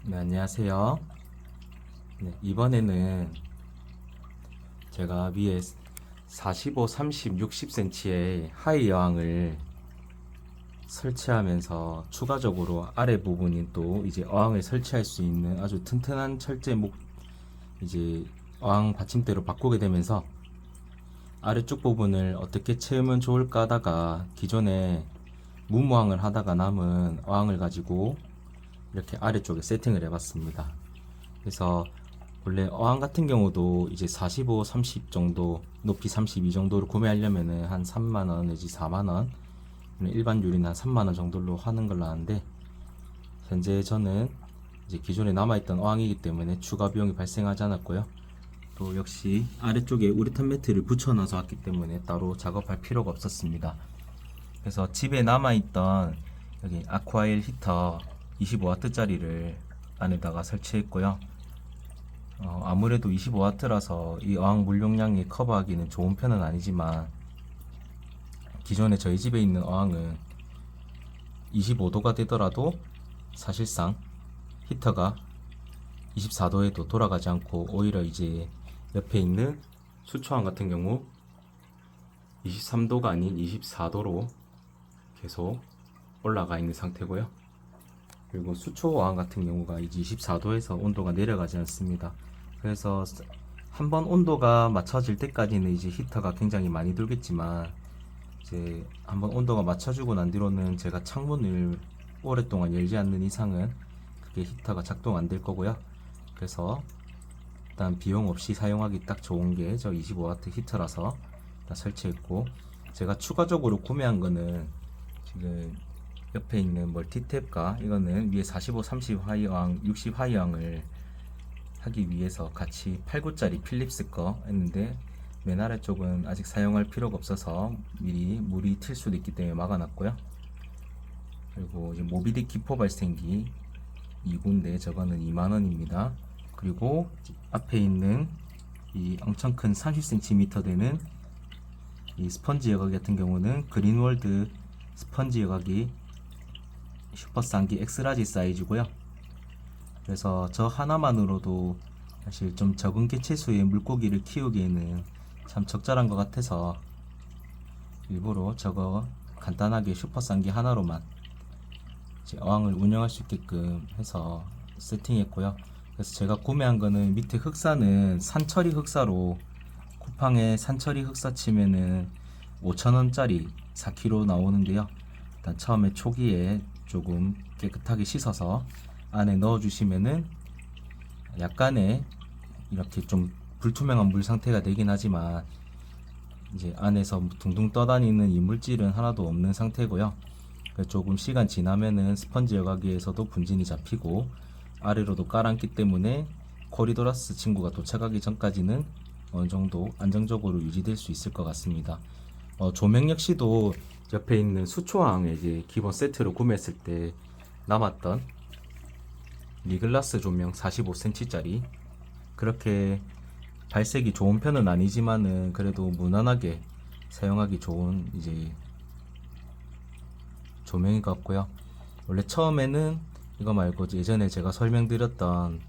네, 안녕하세요. 네, 이번에는 제가 위에 45, 30, 60cm의 하이 어항을 설치하면서 추가적으로 아래 부분인 또 이제 어항을 설치할 수 있는 아주 튼튼한 철제 이제 어항 받침대로 바꾸게 되면서 아래쪽 부분을 어떻게 채우면 좋을까 하다가 기존에 무모항을 하다가 남은 어항을 가지고 이렇게 아래쪽에 세팅을 해봤습니다. 그래서 원래 어항 같은 경우도 이제 45, 30 정도, 높이 32 정도로 구매하려면은 한 3만원 내지 4만원, 일반 유리는 한 3만원 정도로 하는 걸로 아는데, 현재 저는 이제 기존에 남아있던 어항이기 때문에 추가 비용이 발생하지 않았고요. 또 역시 아래쪽에 우레탄 매트를 붙여놔서 왔기 때문에 따로 작업할 필요가 없었습니다. 그래서 집에 남아있던 여기 아쿠아일 히터 25W짜리를 안에다가 설치했고요. 아무래도 25W라서 이 어항 물용량이 커버하기는 좋은 편은 아니지만, 기존에 저희 집에 있는 어항은 25도가 되더라도 사실상 히터가 24도에도 돌아가지 않고, 오히려 이제 옆에 있는 수초항 같은 경우 23도가 아닌 24도로 계속 올라가 있는 상태고요. 그리고 수초어항 같은 경우가 이제 24도에서 온도가 내려가지 않습니다. 그래서 한번 온도가 맞춰질 때까지는 이제 히터가 굉장히 많이 돌겠지만, 이제 한번 온도가 맞춰주고 난 뒤로는 제가 창문을 오랫동안 열지 않는 이상은 그게 히터가 작동 안 될 거고요. 그래서 일단 비용 없이 사용하기 딱 좋은 게 저 25W 히터라서 일단 설치했고, 제가 추가적으로 구매한 거는 지금 옆에 있는 멀티탭과, 이거는 위에 45, 30 하이어항, 60 하이어항을 하기 위해서 같이 8구짜리 필립스 거 했는데, 맨 아래쪽은 아직 사용할 필요가 없어서 미리 물이 튈 수도 있기 때문에 막아놨고요. 그리고 이제 모비디 기포 발생기 2구인데 저거는 2만원입니다. 그리고 앞에 있는 이 엄청 큰 30cm 되는 이 스펀지 여과기 같은 경우는 그린월드 스펀지 여과기 슈퍼 쌍기 엑스라지 사이즈고요. 그래서 저 하나만으로도 사실 좀 적은 개체수의 물고기를 키우기에는 참 적절한 것 같아서 일부러 저거 간단하게 슈퍼 쌍기 하나로만 이제 어항을 운영할 수 있게끔 해서 세팅했고요. 그래서 제가 구매한 거는 밑에 흑사는 산처리 흑사로, 쿠팡에 산처리 흑사 치면은 5,000원짜리 4kg 나오는데요. 일단 처음에 초기에 조금 깨끗하게 씻어서 안에 넣어 주시면은 약간의 이렇게 좀 불투명한 물 상태가 되긴 하지만, 이제 안에서 둥둥 떠다니는 이물질은 하나도 없는 상태고요. 조금 시간 지나면은 스펀지 여과기에서도 분진이 잡히고 아래로도 깔았기 때문에 코리도라스 친구가 도착하기 전까지는 어느 정도 안정적으로 유지될 수 있을 것 같습니다. 조명 역시도 옆에 있는 수초항 이제 기본 세트로 구매했을 때 남았던 리글라스 조명 45cm짜리, 그렇게 발색이 좋은 편은 아니지만은 그래도 무난하게 사용하기 좋은 이제 조명인 것 같고요. 원래 처음에는 이거 말고 예전에 제가 설명드렸던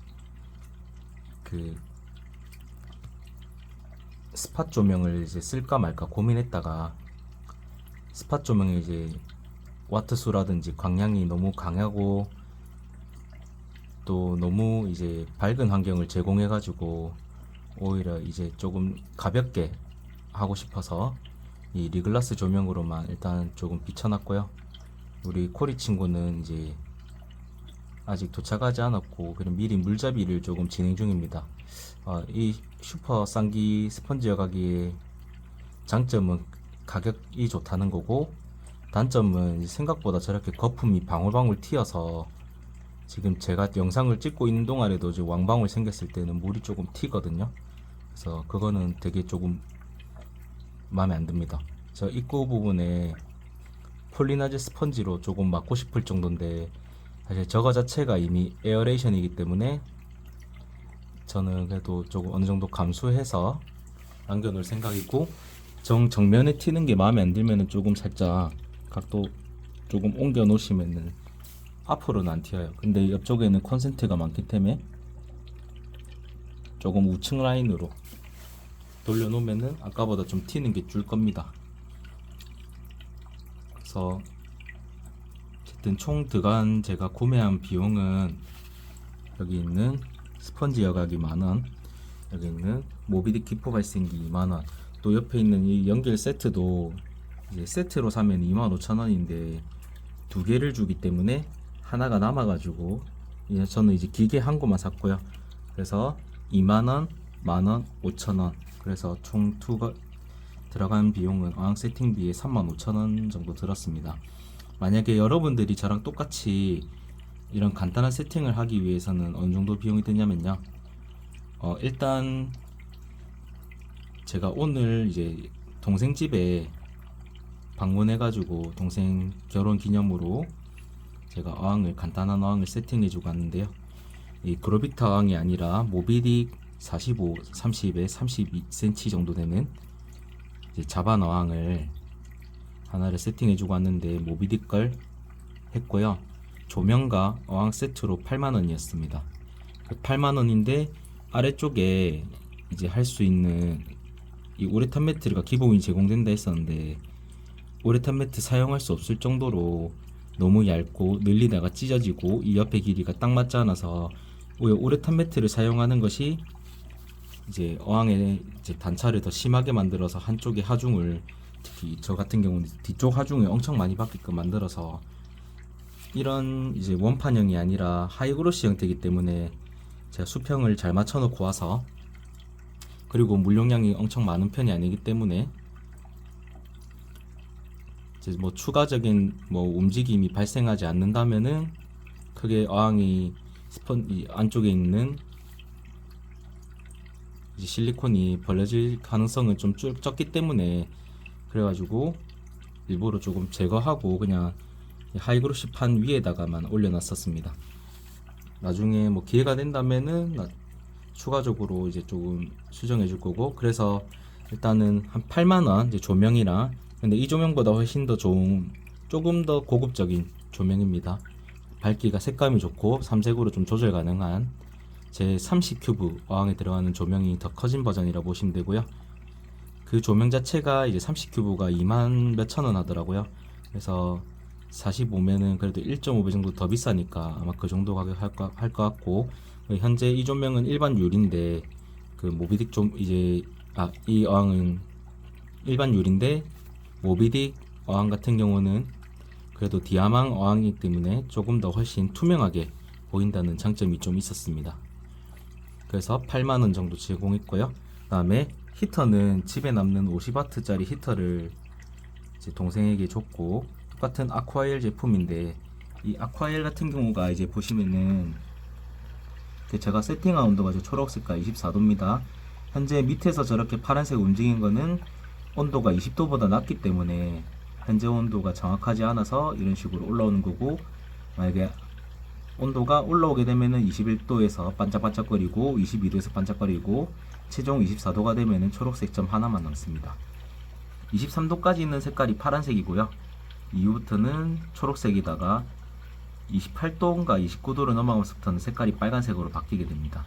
그 스팟 조명을 이제 쓸까 말까 고민했다가, 스팟 조명이 이제 와트 수라든지 광량이 너무 강하고 또 너무 이제 밝은 환경을 제공해 가지고 오히려 이제 조금 가볍게 하고 싶어서 이 리글라스 조명으로만 일단 조금 비춰놨고요. 우리 코리 친구는 이제 아직 도착하지 않았고 그럼 미리 물잡이를 조금 진행 중입니다. 이 슈퍼 쌍기 스펀지 여과기의 장점은 가격이 좋다는 거고, 단점은 생각보다 저렇게 거품이 방울방울 튀어서, 지금 제가 영상을 찍고 있는 동안에도 이제 왕방울 생겼을 때는 물이 조금 튀거든요. 그래서 그거는 되게 조금 마음에 안 듭니다. 저 입구 부분에 폴리나즈 스펀지로 조금 막고 싶을 정도인데, 사실 저거 자체가 이미 에어레이션이기 때문에 저는 그래도 조금 어느 정도 감수해서 남겨놓을 생각이고, 정면에 튀는 게 마음에 안 들면은 조금 살짝 각도 조금 옮겨 놓으시면은 앞으로는 안 튀어요. 근데 옆쪽에는 콘센트가 많기 때문에 조금 우측 라인으로 돌려놓으면은 아까보다 좀 튀는 게 줄 겁니다. 그래서 어쨌든 총 들어간 제가 구매한 비용은 여기 있는 스펀지 여각이 만원, 여기 있는 모비딕 기포 발생기 2만원, 또 옆에 있는 이 연결 세트도 이제 세트로 사면 25,000원인데 두 개를 주기 때문에 하나가 남아가지고 저는 이제 기계 한 구만 샀고요. 그래서 2만원, 만원, 5,000원, 그래서 총 들어간 비용은 어항 세팅비에 35,000원 정도 들었습니다. 만약에 여러분들이 저랑 똑같이 이런 간단한 세팅을 하기 위해서는 어느 정도 비용이 드냐면요, 일단 제가 오늘 이제 동생 집에 방문해가지고 동생 결혼 기념으로 제가 간단한 어항을 세팅해주고 왔는데요, 이 그로비타 어항이 아니라 모비딕 45, 30에 32cm 정도 되는 이제 자반 어항을 하나를 세팅해주고 왔는데 모비딕 걸 했고요. 조명과 어항 세트로 8만원이었습니다. 8만원인데 아래쪽에 이제 할 수 있는 이 우레탄 매트가 기본이 제공된다 했었는데 우레탄 매트 사용할 수 없을 정도로 너무 얇고 늘리다가 찢어지고 이 옆에 길이가 딱 맞지 않아서 우레탄 매트를 사용하는 것이 이제 어항의 이제 단차를 더 심하게 만들어서 한쪽의 하중을, 특히 저 같은 경우는 뒤쪽 하중을 엄청 많이 받게끔 만들어서 이런 이제 원판형이 아니라 하이그로시 형태이기 때문에 제가 수평을 잘 맞춰 놓고 와서, 그리고 물용량이 엄청 많은 편이 아니기 때문에 이제 뭐 추가적인 뭐 움직임이 발생하지 않는다면은 크게 어항이 이 안쪽에 있는 이제 실리콘이 벌어질 가능성은 좀 적기 때문에, 그래가지고 일부러 조금 제거하고 그냥 하이그로시 판 위에다가만 올려놨었습니다. 나중에 뭐 기회가 된다면은 추가적으로 이제 조금 수정해 줄 거고, 그래서 일단은 한 8만원 이제 조명이랑, 근데 이 조명보다 훨씬 더 좋은 조금 더 고급적인 조명입니다. 밝기가 색감이 좋고 삼색으로 좀 조절 가능한 제 30큐브 어항에 들어가는 조명이 더 커진 버전이라고 보시면 되고요. 그 조명 자체가 이제 30큐브가 2만 몇천 원 하더라고요. 그래서 45면은 그래도 1.5배 정도 더 비싸니까 아마 그 정도 가격 할 것 같고, 현재 이 조명은 일반 유리인데 그 모비딕 이 어항은 일반 유리인데 모비딕 어항 같은 경우는 그래도 디아망 어항이기 때문에 조금 더 훨씬 투명하게 보인다는 장점이 좀 있었습니다. 그래서 8만원 정도 제공했고요. 그 다음에 히터는 집에 남는 50W짜리 히터를 이제 동생에게 줬고, 똑같은 아쿠아엘 제품인데 이 아쿠아엘 같은 경우가 이제 보시면은 제가 세팅한 온도가 초록색깔 24도입니다. 현재 밑에서 저렇게 파란색 움직인 거는 온도가 20도보다 낮기 때문에 현재 온도가 정확하지 않아서 이런 식으로 올라오는 거고, 만약에 온도가 올라오게 되면은 21도에서 반짝반짝거리고 22도에서 반짝거리고 최종 24도가 되면은 초록색 점 하나만 남습니다. 23도까지 있는 색깔이 파란색이고요. 이후부터는 초록색이다가 28도인가 29도로 넘어가면서부터는 색깔이 빨간색으로 바뀌게 됩니다.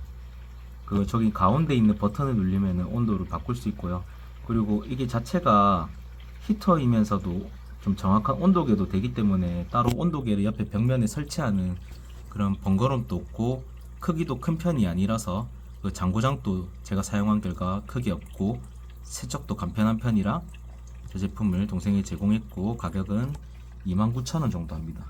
저기 가운데 있는 버튼을 누르면 온도를 바꿀 수 있고요. 그리고 이게 자체가 히터이면서도 좀 정확한 온도계도 되기 때문에 따로 온도계를 옆에 벽면에 설치하는 그런 번거로움도 없고, 크기도 큰 편이 아니라서 그 장고장도 제가 사용한 결과 크게 없고 세척도 간편한 편이라 저 제품을 동생이 제공했고, 가격은 29,000원 정도 합니다.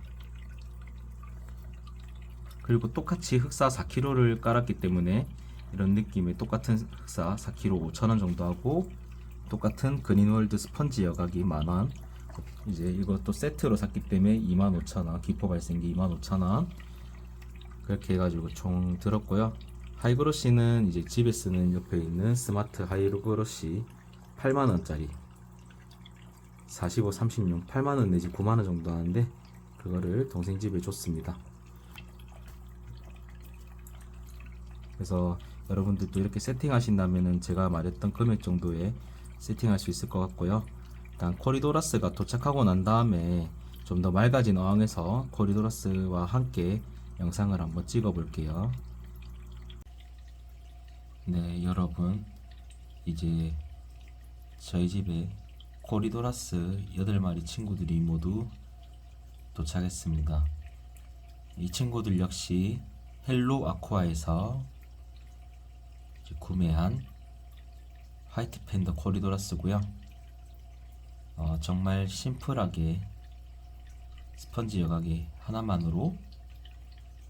그리고 똑같이 흑사 4kg를 깔았기 때문에 이런 느낌의 똑같은 흑사 4kg 5,000원 정도 하고, 똑같은 그린월드 스펀지 여각이 만원, 이제 이것도 세트로 샀기 때문에 25,000원, 기포 발생기 25,000원, 그렇게 해가지고 총 들었고요. 하이그로시는 이제 집에 쓰는 옆에 있는 스마트 하이그로시 8만원짜리 45, 36 8만원 내지 9만원 정도 하는데 그거를 동생 집에 줬습니다. 그래서 여러분들도 이렇게 세팅하신다면은 제가 말했던 금액 정도에 세팅할 수 있을 것 같고요. 일단 코리도라스가 도착하고 난 다음에 좀 더 맑아진 어항에서 코리도라스와 함께 영상을 한번 찍어 볼게요. 네, 여러분, 이제 저희 집에 코리도라스 8마리 친구들이 모두 도착했습니다. 이 친구들 역시 헬로 아쿠아에서 구매한 화이트 팬더 코리도라스고요. 정말 심플하게 스펀지 여과기 하나만으로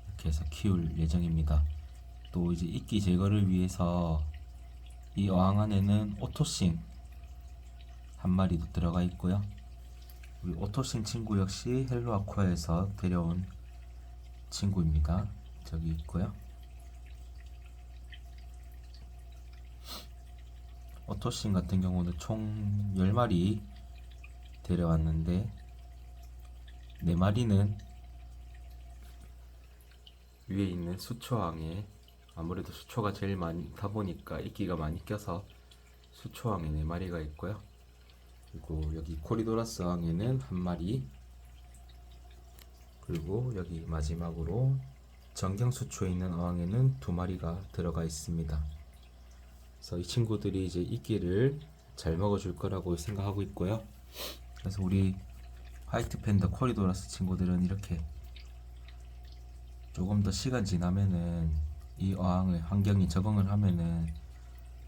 이렇게 해서 키울 예정입니다. 또 이제 이끼 제거를 위해서 이 어항 안에는 오토싱 한 마리도 들어가 있고요. 우리 오토싱 친구 역시 헬로 아쿠아에서 데려온 친구입니다. 저기 있고요. 오토싱 같은 경우는 총 10마리 데려왔는데 4마리는 위에 있는 수초항에, 아무래도 수초가 제일 많다 보니까 이끼가 많이 껴서 수초항에 4마리가 있고요. 그리고 여기 코리도라스 항에는 1마리, 그리고 여기 마지막으로 정경수초에 있는 어항에는 2마리가 들어가 있습니다. 그래서 이 친구들이 이제 이끼를 잘 먹어줄 거라고 생각하고 있고요. 그래서 우리 화이트 팬더 코리도라스 친구들은 이렇게 조금 더 시간 지나면은 이 어항의 환경이 적응을 하면은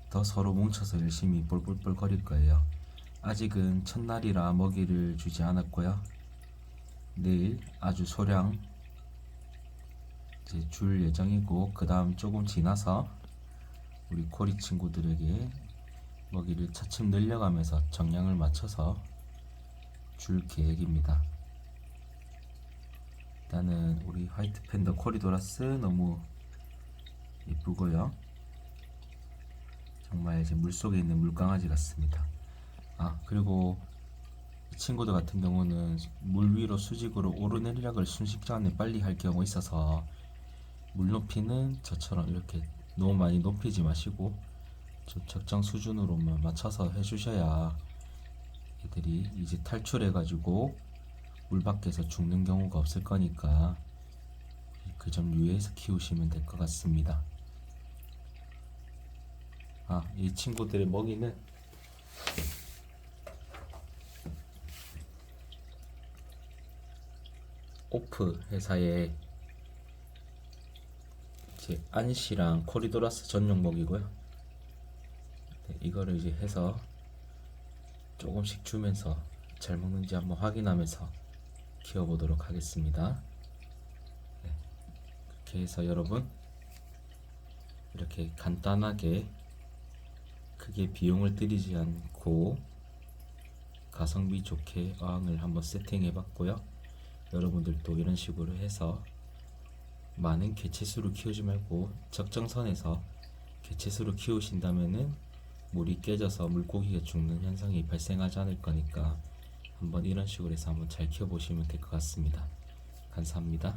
더 서로 뭉쳐서 열심히 뿔뿔뿔 거릴 거예요. 아직은 첫날이라 먹이를 주지 않았고요. 내일 아주 소량 이제 줄 예정이고, 그 다음 조금 지나서 우리 코리 친구들에게 먹이를 차츰 늘려가면서 정량을 맞춰서 줄 계획입니다. 일단은 우리 화이트 팬더 코리도라스 너무 예쁘고요. 정말 이제 물속에 있는 물강아지 같습니다. 그리고 이 친구들 같은 경우는 물 위로 수직으로 오르내리락을 순식간에 빨리 할 경우 있어서 물 높이는 저처럼 이렇게 너무 많이 높이지 마시고 좀 적정 수준으로만 맞춰서 해주셔야 애들이 이제 탈출해 가지고 물 밖에서 죽는 경우가 없을 거니까 그 점 유의해서 키우시면 될 것 같습니다. 이 친구들의 먹이는 오프 회사의 이제 안시랑 코리도라스 전용 먹이고요. 네, 이거를 이제 해서 조금씩 주면서 잘 먹는지 한번 확인하면서 키워보도록 하겠습니다. 네, 그렇게 해서 여러분, 이렇게 간단하게 크게 비용을 들이지 않고 가성비 좋게 어항을 한번 세팅해 봤고요. 여러분들도 이런 식으로 해서 많은 개체수로 키우지 말고 적정선에서 개체수로 키우신다면은 물이 깨져서 물고기가 죽는 현상이 발생하지 않을 거니까 한번 이런 식으로 해서 한번 잘 키워보시면 될 것 같습니다. 감사합니다.